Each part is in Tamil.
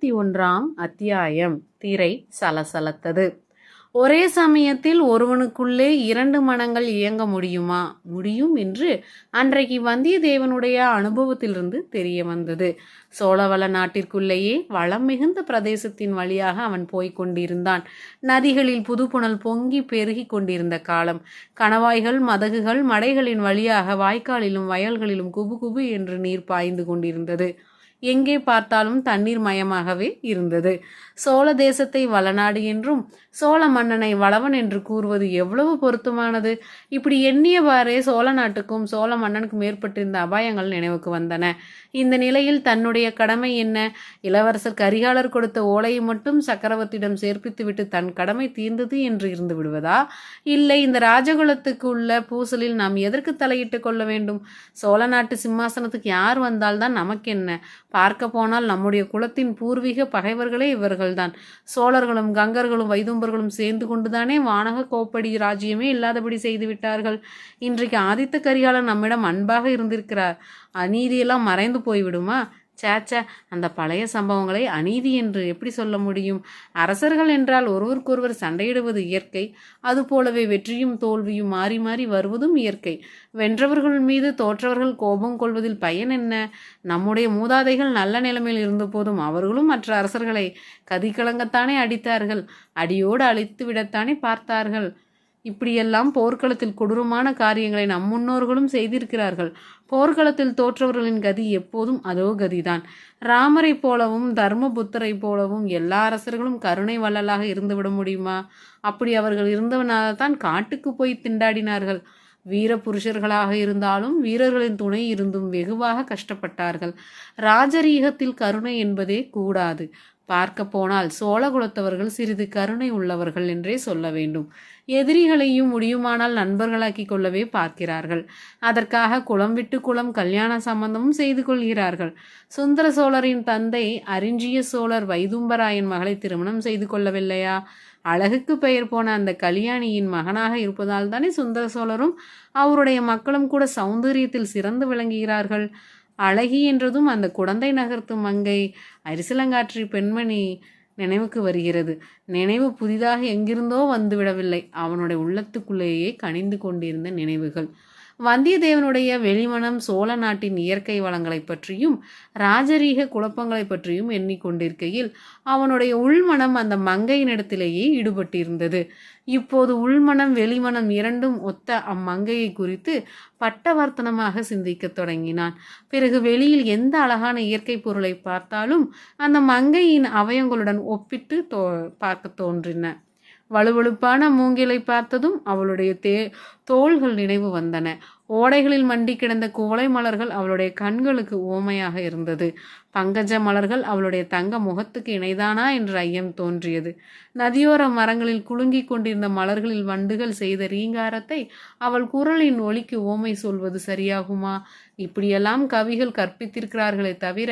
21ஆம் அத்தியாயம். திரை சலசலத்தது. ஒரே சமயத்தில் ஒருவனுக்குள்ளே 2 மனங்கள் இயங்க முடியுமா? முடியும் என்று அன்றைக்கு வந்தியத்தேவனுடைய அனுபவத்திலிருந்து தெரிய வந்தது. சோழவள நாட்டிற்குள்ளேயே வளம் மிகுந்த பிரதேசத்தின் வழியாக அவன் போய்க் கொண்டிருந்தான். நதிகளில் புதுப்புணல் பொங்கி பெருகி கொண்டிருந்த காலம். கணவாய்கள், மதகுகள், மடைகளின் வழியாக வாய்க்காலிலும் வயல்களிலும் குபு குபு என்று நீர் பாய்ந்து கொண்டிருந்தது. எங்கே பார்த்தாலும் தண்ணீர் மயமாகவே இருந்தது. சோழ தேசத்தை வளநாடு என்றும் சோழ மன்னனை வளவன் என்று கூறுவது எவ்வளவு பொருத்தமானது! இப்படி எண்ணியவாறே சோழ நாட்டுக்கும் சோழ மன்னனுக்கும் ஏற்பட்டிருந்த அபாயங்கள் நினைவுக்கு வந்தன. இந்த நிலையில் தன்னுடைய கடமை என்ன? இளவரசர் கரிகாலர் கொடுத்த ஓலையை மட்டும் சக்கரவர்த்தியிடம் சேர்ப்பித்துவிட்டு தன் கடமை தீர்ந்தது என்று இருந்து விடுவதா? இல்லை, இந்த ராஜகுலத்துக்கு உள்ள பூசலில் நாம் எதற்கு தலையிட்டு கொள்ள வேண்டும்? சோழ நாட்டு சிம்மாசனத்துக்கு யார் வந்தால்தான் நமக்கென்ன? பார்க்க போனால் நம்முடைய குலத்தின் பூர்வீக பகைவர்களே இவர்கள்தான். சோழர்களும் கங்கர்களும் வைதும்பர்களும் சேர்ந்து கொண்டுதானே வானக கோப்படி ராஜ்யமே இல்லாதபடி செய்து விட்டார்கள். இன்றைக்கு ஆதித்த கரிகாலன் நம்மிடம் அன்பாக இருந்திருக்கிறார். அநீதியெல்லாம் மறைந்து போய்விடுமா? சேச்ச, அந்த பழைய சம்பவங்களை அநீதி என்று எப்படி சொல்ல முடியும்? அரசர்கள் என்றால் ஒருவருக்கொருவர் சண்டையிடுவது இயற்கை. அதுபோலவே வெற்றியும் தோல்வியும் மாறி மாறி வருவதும் இயற்கை. வென்றவர்கள் மீது தோற்றவர்கள் கோபம் கொள்வதில் பயன் என்ன? நம்முடைய மூதாதைகள் நல்ல நிலைமையில் இருந்த போதும் அவர்களும் மற்ற அரசர்களை கதிகலங்கத்தானே அடித்தார்கள். அடியோடு அழித்து விடத்தானே பார்த்தார்கள். இப்படியெல்லாம் போர்க்களத்தில் கொடூரமான காரியங்களை நம் முன்னோர்களும் செய்திருக்கிறார்கள். போர்க்களத்தில் தோற்றவர்களின் கதி எப்போதும் அதோ கதிதான். ராமரை போலவும் தர்மபுத்தரை போலவும் எல்லா அரசர்களும் கருணை வள்ளலாக இருந்துவிட முடியுமா? அப்படி அவர்கள் இருந்தவனால தான் காட்டுக்கு போய் திண்டாடினார்கள். வீர புருஷர்களாக இருந்தாலும் வீரர்களின் துணை இருந்தும் வெகுவாக கஷ்டப்பட்டார்கள். ராஜரீகத்தில் கருணை என்பதே கூடாது. பார்க்க போனால் சோழகுலத்தவர்கள் சிறிது கருணை உள்ளவர்கள் என்றே சொல்ல வேண்டும். எதிரிகளையும் முடியுமானால் நண்பர்களாக்கி கொள்ளவே பார்க்கிறார்கள். அதற்காக குலம் விட்டு குலம் கல்யாண சம்பந்தமும் செய்து கொள்கிறார்கள். சுந்தர சோழரின் தந்தை அரிஞ்சிய சோழர் வைதும்பராயன் மகளை திருமணம் செய்து கொள்ளவில்லையா? அழகுக்கு பெயர் போன அந்த கல்யாணியின் மகனாக இருப்பதால் தானே சுந்தர சோழரும் அவருடைய மக்களும் கூட சௌந்தரியத்தில் சிறந்து விளங்குகிறார்கள். அழகி என்றதும் அந்த குடந்தை நகர்த்து மங்கை அரிசிலங்காற்றி பெண்மணி நினைவுக்கு வருகிறது. நினைவு புதிதாக எங்கிருந்தோ வந்துவிடவில்லை. அவனுடைய உள்ளத்துக்குள்ளேயே கனிந்து கொண்டிருந்த நினைவுகள். வந்தியத்தேவனுடைய வெளிமனம் சோழ நாட்டின் இயற்கை வளங்களை பற்றியும் ராஜரீக குழப்பங்களை பற்றியும் எண்ணிக்கொண்டிருக்கையில் அவனுடைய உள்மனம் அந்த மங்கையினிடத்திலேயே ஈடுபட்டிருந்தது. இப்போது உள்மனம் வெளிமனம் இரண்டும் ஒத்த அம்மங்கையை குறித்து பட்டவர்த்தனமாக சிந்திக்க தொடங்கினான். பிறகு வெளியில் எந்த அழகான இயற்கை பொருளை பார்த்தாலும் அந்த மங்கையின் அவயங்களுடன் ஒப்பிட்டு பார்க்க தோன்றின. வலுவழுப்பான மூங்கிலை பார்த்ததும் அவளுடைய தோள்கள் நினைவு வந்தன. ஓடைகளில் மண்டி கிடந்த குவளை மலர்கள் அவளுடைய கண்களுக்கு ஓமையாக இருந்தது. பங்கஜ மலர்கள் அவளுடைய தங்க முகத்துக்கு இணைதானா என்று ஐயம் தோன்றியது. நதியோர மரங்களில் குலுங்கி கொண்டிருந்த மலர்களில் வண்டுகள் செய்த ரீங்காரத்தை அவள் குரலின் ஒலிக்கு ஓமை சொல்வது சரியாகுமா? இப்படியெல்லாம் கவிகள் கற்பித்திருக்கிறார்களே தவிர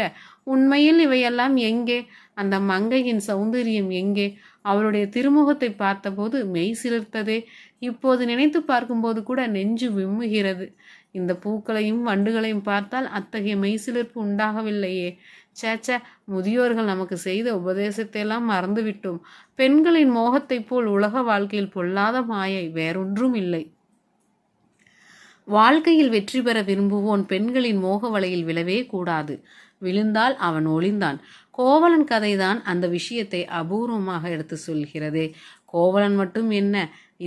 உண்மையில் இவையெல்லாம் எங்கே? அந்த மங்கையின் சௌந்தரியம் எங்கே? அவளுடைய திருமுகத்தை பார்த்தபோது மெய் சிலிர்த்ததே. இப்போது நினைத்து பார்க்கும்போது கூட நெஞ்சு விம்முகிறது. இந்த பூக்களையும் வண்டுகளையும் பார்த்தால் அத்தகைய மெய்சிலிர்ப்பு உண்டாகவில்லையே. சேச்ச, முதியோர்கள் நமக்கு செய்த உபதேசத்தையெல்லாம் மறந்துவிட்டோம். பெண்களின் மோகத்தைப் போல் உலக வாழ்க்கையில் பொல்லாத மாயை வேறொன்றும் இல்லை. வாழ்க்கையில் வெற்றி பெற விரும்புவோன் பெண்களின் மோக வலையில் விழவே கூடாது. விழுந்தால் அவன் ஒளிந்தான். கோவலன் கதைதான் அந்த விஷயத்தை அபூர்வமாக எடுத்து சொல்கிறதே. கோவலன் மட்டும் என்ன,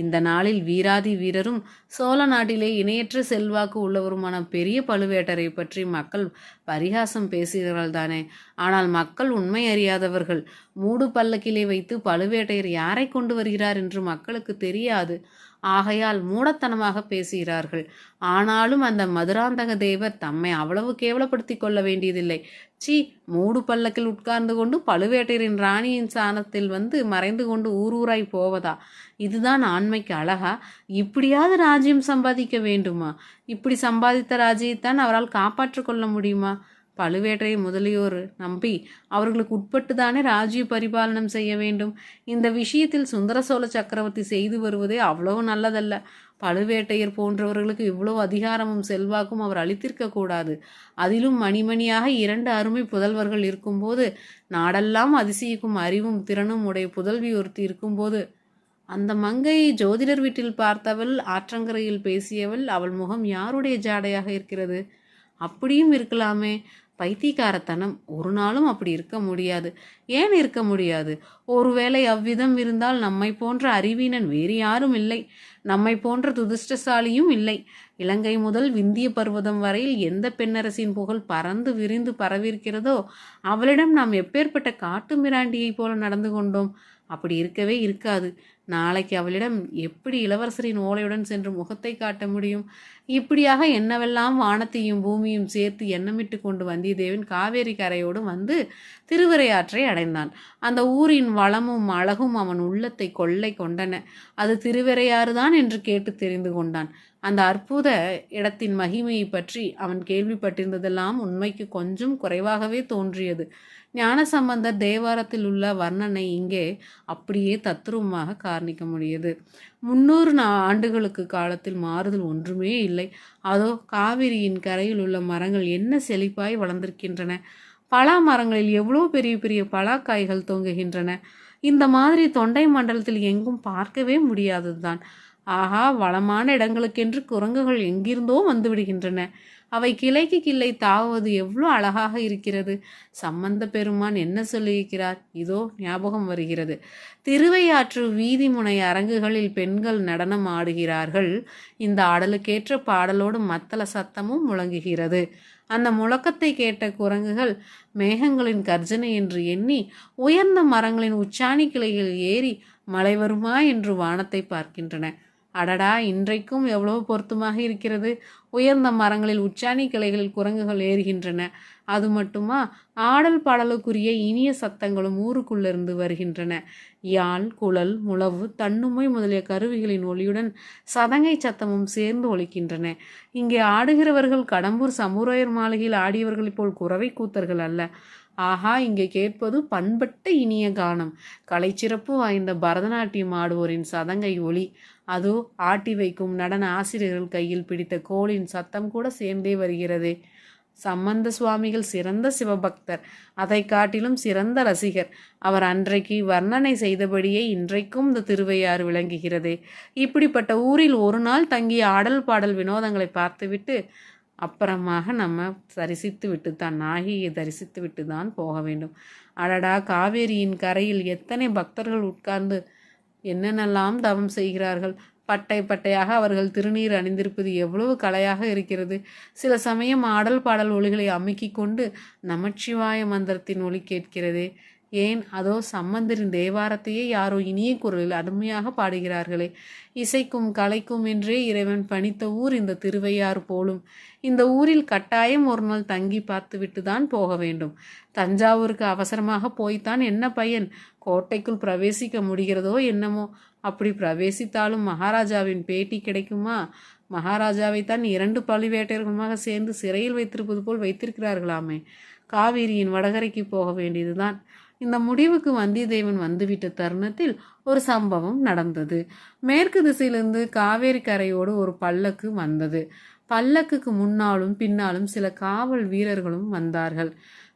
இந்த நாளில் வீராதி வீரரும் சோழ நாட்டிலே இணையற்ற செல்வாக்கு உள்ளவருமான பெரிய பழுவேட்டரை பற்றி மக்கள் பரிகாசம் பேசுகிறார்கள் தானே. ஆனால் மக்கள் உண்மை அறியாதவர்கள். மூடு பல்லக்கிலே வைத்து பழுவேட்டையர் யாரை கொண்டு வருகிறார் என்று மக்களுக்கு தெரியாது. ஆகையால் மூடத்தனமாக பேசுகிறார்கள். ஆனாலும் அந்த மதுராந்தக தேவர் தம்மை அவ்வளவு கேவலப்படுத்தி கொள்ள வேண்டியதில்லை. சி, மூடு பல்லக்கில் உட்கார்ந்து கொண்டு பழுவேட்டையரின் ராணியின் சாணத்தில் வந்து மறைந்து கொண்டு ஊரூராய் போவதா? இதுதான் ஆண்மைக்கு அழகா? இப்படியாவது ராஜ்யம் சம்பாதிக்க வேண்டுமா? இப்படி சம்பாதித்த ராஜ்யத்தான் அவரால் காப்பாற்ற கொள்ள முடியுமா? பழுவேட்டரை முதலியோர் நம்பி அவர்களுக்கு உட்பட்டுதானே ராஜ்ய பரிபாலனம் செய்ய வேண்டும். இந்த விஷயத்தில் சுந்தர சோழ சக்கரவர்த்தி செய்து வருவதே அவ்வளவு நல்லதல்ல. பழுவேட்டையர் போன்றவர்களுக்கு இவ்வளவு அதிகாரமும் செல்வாக்கும் அவர் அளித்திருக்க கூடாது. அதிலும் மணிமணியாக 2 அருமை புதல்வர்கள் இருக்கும்போது, நாடெல்லாம் அதிசயிக்கும் அறிவும் திறனும் உடைய புதல்வி ஒருத்தி இருக்கும்போது, அந்த மங்கையை ஜோதிடர் வீட்டில் பார்த்தவள், ஆற்றங்கரையில் பேசியவள், அவள் முகம் யாருடைய ஜாடையாக இருக்கிறது? அப்படியும் இருக்கலாமே. பைத்தியக்காரத்தனம். ஒரு நாளும் அப்படி இருக்க முடியாது. ஏன் இருக்க முடியாது? ஒருவேளை அவ்விதம் இருந்தால் நம்மை போன்ற அறிவீனன் வேறு யாரும் இல்லை, நம்மை போன்ற துதிஷ்டசாலியும் இல்லை. இலங்கை முதல் விந்திய பர்வதம் வரையில் எந்த பெண்ணரசின் புகழ் பறந்து விரிந்து பரவியிருக்கிறதோ அவளிடம் நாம் எப்பேற்பட்ட காட்டு மிராண்டியைப் போல நடந்து கொண்டோம். அப்படி இருக்கவே இருக்காது. நாளைக்கு அவளிடம் எப்படி இளவரசரின் ஓலையுடன் சென்று முகத்தை காட்ட முடியும்? இப்படியாக என்னவெல்லாம் வானத்தையும் பூமியும் சேர்த்து எண்ணமிட்டு கொண்டு வந்தியத்தேவன் காவேரி கரையோடு வந்து திருவரையாற்றை அடைந்தான். அந்த ஊரின் வளமும் அழகும் அவன் உள்ளத்தை கொள்ளை கொண்டன. அது திருவரையாறுதான் என்று கேட்டு தெரிந்து கொண்டான். அந்த அற்புத இடத்தின் மகிமையை பற்றி அவன் கேள்விப்பட்டிருந்ததெல்லாம் உண்மைக்கு கொஞ்சம் குறைவாகவே தோன்றியது. ஞானசம்பந்தர் தேவாரத்தில் உள்ள வர்ணனை இங்கே அப்படியே தத்ரூபமாக காண்பிக்க முடியுது. 300 ஆண்டுகளுக்கு காலத்தில் மாறுதல் ஒன்றுமே இல்லை. அதோ காவிரியின் கரையில் உள்ள மரங்கள் என்ன செழிப்பாய் வளர்ந்திருக்கின்றன. பலா மரங்களில் எவ்வளோ பெரிய பெரிய பலாக்காய்கள் தொங்குகின்றன. இந்த மாதிரி தொண்டை மண்டலத்தில் எங்கும் பார்க்கவே முடியாததுதான். ஆஹா, வளமான இடங்களுக்கென்று குரங்குகள் எங்கிருந்தோ வந்து விடுகின்றன. அவை கிளைக்கு கிளை தாவுவது எவ்வளோ அழகாக இருக்கிறது. சம்பந்த பெருமான் என்ன சொல்லியிருக்கிறார்? இதோ ஞாபகம் வருகிறது. திருவையாற்று வீதி முனை அரங்குகளில் பெண்கள் நடனம் ஆடுகிறார்கள். இந்த ஆடலுக்கேற்ற பாடலோடு மத்தள சத்தமும் முழங்குகிறது. அந்த முழக்கத்தை கேட்ட குரங்குகள் மேகங்களின் கர்ஜனை என்று எண்ணி உயர்ந்த மரங்களின் உச்சாணி கிளையில் ஏறி மழை வருமா என்று வானத்தை பார்க்கின்றன. அடடா, இன்றைக்கும் எவ்வளவு பொருத்தமாக இருக்கிறது. உயர்ந்த மரங்களில் உச்சாணி கிளைகளில் குரங்குகள் ஏறுகின்றன. அது மட்டுமா, ஆடல் பாடலுக்குரிய இனிய சத்தங்களும் ஊருக்குள்ளிருந்து வருகின்றன. யாழ், குழல், முழவு, தன்னுமை முதலிய கருவிகளின் ஒளியுடன் சதங்கை சத்தமும் சேர்ந்து ஒலிக்கின்றன. இங்கே ஆடுகிறவர்கள் கடம்பூர் சமுராயர் மாளிகையில் ஆடியவர்களைப் போல் குறவை கூத்தர்கள் அல்ல. ஆஹா, இங்கே கேட்பது பண்பட்ட இனிய கானம். கலைச்சிறப்பு வாய்ந்த பரதநாட்டியம் ஆடுவோரின் சதங்கை ஒளி. அதோ ஆட்டி வைக்கும் நடன ஆசிரியர்கள் கையில் பிடித்த கோலின் சத்தம் கூட சேர்ந்தே வருகிறதே. சம்பந்த சுவாமிகள் சிறந்த சிவபக்தர், அதை காட்டிலும் சிறந்த ரசிகர். அவர் அன்றைக்கு வர்ணனை செய்தபடியே இன்றைக்கும் இந்த திருவையாறு விளங்குகிறதே. இப்படிப்பட்ட ஊரில் ஒரு நாள் தங்கி ஆடல் பாடல் வினோதங்களை பார்த்துவிட்டு அப்புறமாக நம்ம தரிசித்து விட்டு தான் நாயகியை தரிசித்து விட்டு தான் போக வேண்டும். அடடா, காவேரியின் கரையில் எத்தனை பக்தர்கள் உட்கார்ந்து என்னென்னலாம் தவம் செய்கிறார்கள். பட்டை பட்டையாக அவர்கள் திருநீர் அணிந்திருப்பது எவ்வளவு கலையாக இருக்கிறது. சில சமயம் ஆடல் பாடல் ஒளிகளை அமுக்கி கொண்டு நமச்சிவாய மந்திரத்தின் ஒளி கேட்கிறதே. ஏன், அதோ சம்பந்தரின் தேவாரத்தையே யாரோ இனிய குரலில் அருமையாக பாடுகிறார்களே. இசைக்கும் கலைக்கும் என்றே இறைவன் பணித்த ஊர் இந்த திருவையாறு போலும். இந்த ஊரில் கட்டாயம் ஒரு நாள் தங்கி பார்த்துவிட்டு தான் போக வேண்டும். தஞ்சாவூருக்கு அவசரமாக போய்த்தான் என்ன பயன்? கோட்டைக்குள் பிரவேசிக்க முடிகிறதோ என்னமோ. அப்படி பிரவேசித்தாலும் மகாராஜாவின் பேட்டி கிடைக்குமா? மகாராஜாவைத்தான் 2 பழுவேட்டையர்களுமாக சேர்ந்து சிறையில் வைத்திருப்பது போல் வைத்திருக்கிறார்களாமே. காவிரியின் வடகரைக்கு போக வேண்டியதுதான். இந்த முடிவுக்கு வந்தியத்தேவன் வந்துவிட்ட தருணத்தில் ஒரு சம்பவம் நடந்தது. மேற்கு திசையிலிருந்து காவேரி கரையோடு ஒரு பல்லக்கு வந்தது. பல்லக்குக்கு முன்னாலும் பின்னாலும் சில காவல் வீரர்களும் வந்தார்கள்.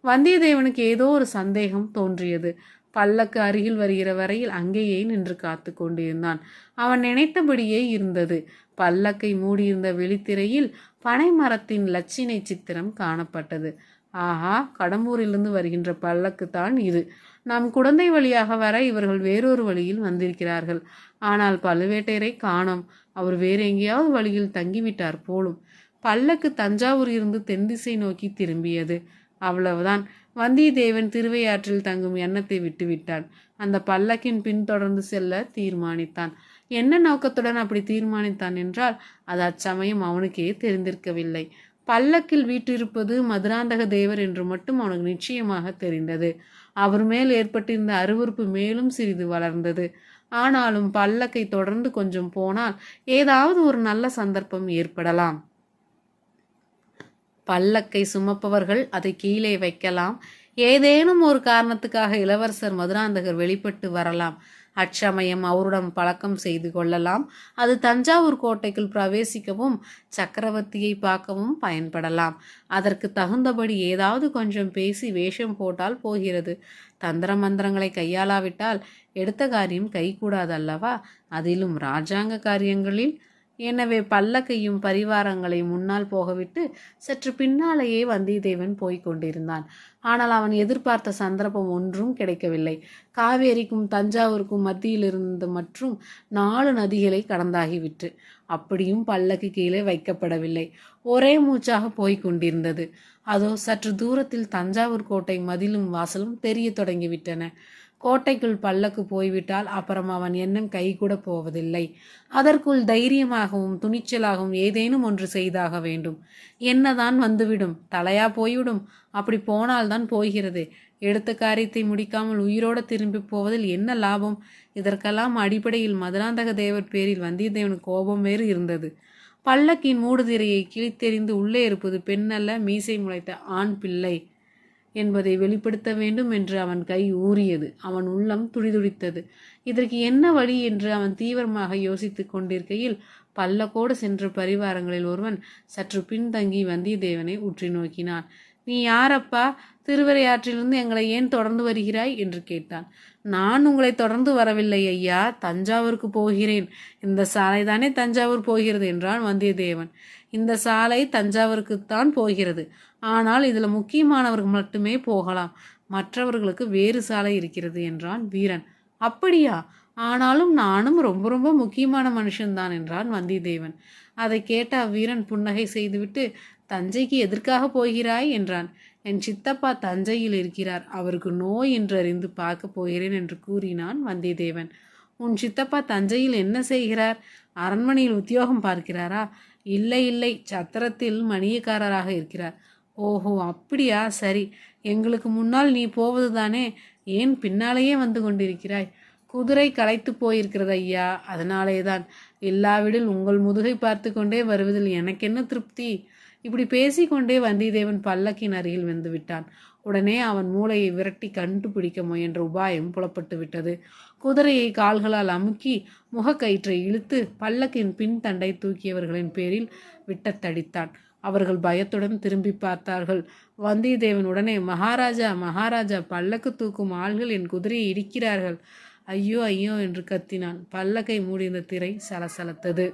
வந்தியத்தேவனுக்கு ஏதோ ஒரு சந்தேகம் தோன்றியது. பல்லக்கு அருகில் வருகிற வரையில் அங்கேயே நின்று காத்து கொண்டிருந்தான். அவன் நினைத்தபடியே இருந்தது. பல்லக்கை மூடியிருந்த வெளித்திரையில் பனை மரத்தின் லட்சினை சித்திரம் காணப்பட்டது. ஆஹா, கடம்பூரிலிருந்து வருகின்ற பல்லக்கு தான் இது. நாம் குடந்தை வழியாக வர இவர்கள் வேறொரு வழியில் வந்திருக்கிறார்கள். ஆனால் பழுவேட்டையரை காணோம். அவர் வேறு எங்கேயாவது வழியில் தங்கிவிட்டார் போலும். பல்லக்கு தஞ்சாவூர் இருந்து தென் திசை நோக்கி திரும்பியது. அவ்வளவுதான். வந்தியத்தேவன் திருவையாற்றில் தங்கும் எண்ணத்தை விட்டுவிட்டான். அந்த பல்லக்கின் பின்தொடர்ந்து செல்ல தீர்மானித்தான். என்ன நோக்கத்துடன் அப்படி தீர்மானித்தான் என்றால் அது அச்சமயம் அவனுக்கே தெரிந்திருக்கவில்லை. பல்லக்கில் வீற்றிருப்பது மதுராந்தக தேவர் என்று மட்டும் அவனுக்கு நிச்சயமாக தெரிந்தது. அவர் மேல் ஏற்பட்டிருந்த அருவருப்பு மேலும் சிறிது வளர்ந்தது. ஆனாலும் பல்லக்கை தொடர்ந்து கொஞ்சம் போனால் ஏதாவது ஒரு நல்ல சந்தர்ப்பம் ஏற்படலாம். பல்லக்கை சுமப்பவர்கள் அதை கீழே வைக்கலாம். ஏதேனும் ஒரு காரணத்துக்காக இளவரசர் மதுராந்தகர் வெளிப்பட்டு வரலாம். அச்சமயம் அவருடன் பழக்கம் செய்து கொள்ளலாம். அது தஞ்சாவூர் கோட்டைக்குள் பிரவேசிக்கவும் சக்கரவர்த்தியை பார்க்கவும் பயன்படலாம். அதற்கு தகுந்தபடி ஏதாவது கொஞ்சம் பேசி வேஷம் போட்டால் போகிறது. தந்திர மந்திரங்களை கையாளாவிட்டால் எடுத்த காரியம் கைகூடாது அல்லவா? அதிலும் இராஜாங்க காரியங்களில். எனவே பல்லக்கையும் பரிவாரங்களையும் முன்னால் போகவிட்டு சற்று பின்னாலேயே வந்தியத்தேவன் போய்க் கொண்டிருந்தான். ஆனால் அவன் எதிர்பார்த்த சந்தர்ப்பம் ஒன்றும் கிடைக்கவில்லை. காவேரிக்கும் தஞ்சாவூருக்கும் மத்தியிலிருந்து மற்றும் 4 நதிகளை கடந்தாகிவிட்டு அப்படியும் பல்லக்கு கீழே வைக்கப்படவில்லை. ஒரே மூச்சாக போய்க் கொண்டிருந்தது. அதோ சற்று தூரத்தில் தஞ்சாவூர் கோட்டை மதிலும் வாசலும் தெரிய தொடங்கிவிட்டன. கோட்டைக்குள் பல்லக்கு போய்விட்டால் அப்புறம் அவன் எண்ணம் கைகூட போவதில்லை. அதற்குள் தைரியமாகவும் துணிச்சலாகவும் ஏதேனும் ஒன்று செய்தாக வேண்டும். என்னதான் வந்துவிடும், தலையா போய்விடும். அப்படி போனால்தான் போகிறது. எடுத்த காரியத்தை முடிக்காமல் உயிரோடு திரும்பி போவதில் என்ன லாபம்? இதற்கெல்லாம் அடிப்படையில் மதுராந்தக தேவர் பேரில் வந்தியத்தேவனுக்கு கோபம் வேறு இருந்தது. பல்லக்கின் மூடுதிரையை கிழித்தெறிந்து உள்ளே இருப்பது பெண்ணல்ல, மீசை முளைத்த ஆண் பிள்ளை என்பதை வெளிப்படுத்த வேண்டும் என்று அவன் கை ஊறியது. அவன் உள்ளம் துடிதுடித்தது. இதற்கு என்ன வழி என்று அவன் தீவிரமாக யோசித்து கொண்டிருக்கையில் பல்லக்கோடு சென்ற பரிவாரங்களில் ஒருவன் சற்று பின்தங்கி வந்தியத்தேவனை உற்று நோக்கினான். "நீ யாரப்பா? திருவரையாற்றிலிருந்து எங்களை ஏன் தொடர்ந்து வருகிறாய்?" என்று கேட்டான். "நான் உங்களை தொடர்ந்து வரவில்லை ஐயா, தஞ்சாவூருக்கு போகிறேன். இந்த சாலை தானே தஞ்சாவூர் போகிறது" என்றான் வந்தியத்தேவன். "இந்த சாலை தஞ்சாவூருக்குத்தான் போகிறது. ஆனால் இதில் முக்கியமானவர்கள் மட்டுமே போகலாம். மற்றவர்களுக்கு வேறு சாலை இருக்கிறது" என்றான் வீரன். "அப்படியா? ஆனாலும் நானும் ரொம்ப ரொம்ப முக்கியமான மனுஷன்தான்" என்றான் வந்தியத்தேவன். அதை கேட்ட அவ்வீரன் புன்னகை செய்துவிட்டு, "தஞ்சைக்கு எதற்காக போகிறாய்?" என்றான். "என் சித்தப்பா தஞ்சையில் இருக்கிறார். அவருக்கு நோய் என்று அறிந்து பார்க்க போகிறேன்" என்று கூறினான் வந்தியத்தேவன். "உன் சித்தப்பா தஞ்சையில் என்ன செய்கிறார்? அரண்மனையில் உத்தியோகம் பார்க்கிறாரா?" "இல்லை இல்லை, சத்திரத்தில் மணியக்காரராக இருக்கிறார்." "ஓஹோ, அப்படியா? சரி. எங்களுக்கு முன்னால் நீ போவது தானே, ஏன் பின்னாலேயே வந்து கொண்டிருக்கிறாய்?" "குதிரை களைத்து போயிருக்கிறது ஐயா, அதனாலேதான். இல்லாவிடில் உங்கள் முதுகை பார்த்து கொண்டே வருவதில் எனக்கென்ன திருப்தி?" இப்படி பேசிக்கொண்டே வந்தியத்தேவன் பல்லக்கின் அருகில் வந்து விட்டான். உடனே அவன் மூளையை விரட்டி கண்டுபிடிக்க முயன்ற உபாயம் புலப்பட்டு விட்டது. குதிரையை கால்களால் அமுக்கி முகக்கயிற்றை இழுத்து பல்லக்கின் பின் தண்டை தூக்கியவர்களின் பேரில் விட்டத்தடித்தான். அவர்கள் பயத்துடன் திரும்பி பார்த்தார்கள். வந்தியத்தேவன் உடனே, "மகாராஜா, மகாராஜா, பல்லக்கு தூக்கும் ஆள்கள் என் குதிரையை இடிக்கிறார்கள்." "ஐயோ ஐயோ" என்று கத்தினான். பல்லக்கை மூடியிருந்த திரை சலசலத்தது.